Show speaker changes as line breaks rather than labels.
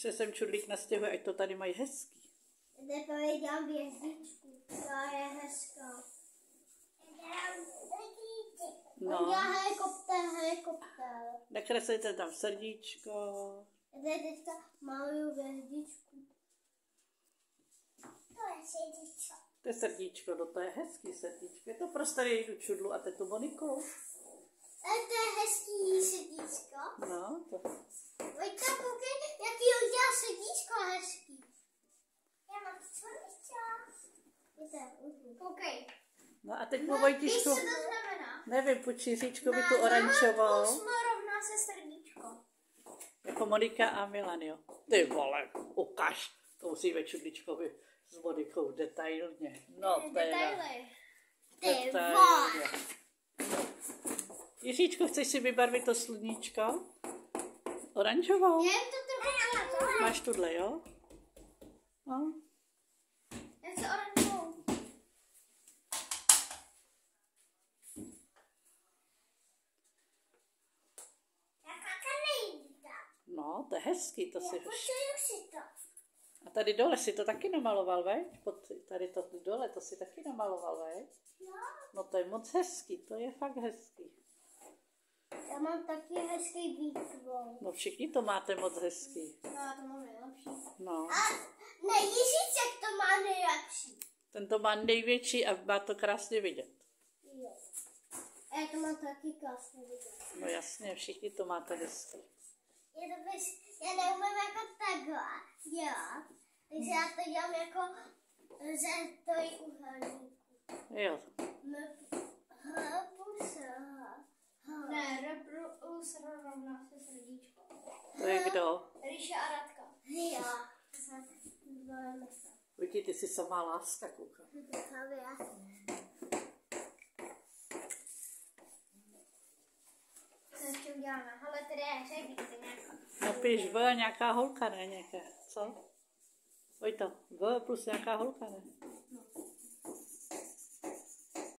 se sem čudlík nastěhuje, ať to tady mají hezký.
Tady dělám hvězdičku, ta je hezká.
No.
On dělá helikoptér.
Nakreslete tam srdíčko.
Já tady teďka maluju hvězdičku. To je srdíčko.
To je srdíčko, no to je hezký srdíčko. Je to pro starou čudlu a tetu Moniku.
To je hezký srdíčko.
No, to.
Pojďte, koukej, jaký on dělá srdíčko hezký. Já mám srdíčko. Koukej.
No a teď mu Vojtišku,
Víš, co to znamená?
nevím, půjči Říčkovi tu oranžovou.
Plusmo rovná se srdíčko.
Jako Monika a Milan, jo. Ty vole, ukaž. To musíme čudličkovi s Monikou detailně. No,
Detaily.
Detailně. Jiříčku, chceš si vybarvit to sluníčko? Oranžovou?
Jen to trvá.
Máš tuhle, jo? No.
Já chci oranžovou.
No, to je hezký, to si...
si to.
A tady dole si to taky namaloval, veď? Tady to dole, to si taky namaloval, veď?
Jo.
No to je moc hezký, to je fakt hezký.
Já mám taky hezký výtvor.
No všichni to máte moc hezký.
No, já to mám nejlepší.
No.
A ne, Jiříček to má nejlepší.
Ten to má největší a má to krásně vidět.
Jo. A já to mám taky krásně vidět.
No jasně, všichni to máte hezký.
Já neumím jako takhle dělat. Takže já to dělám jako ze trojúhelníku.
Jo.
H plus H. Ne, R plus R rovná se srdíčko.
To je kdo?
Ríša a Radka. Jo.
Vojti, ty jsi samá láska, koukám.
Co ještě uděláme? Ale tady je řekni to nějaká.
Napiš V nějaká holka, ne nějaká, co? Vojto, V plus nějaká holka, ne?
No.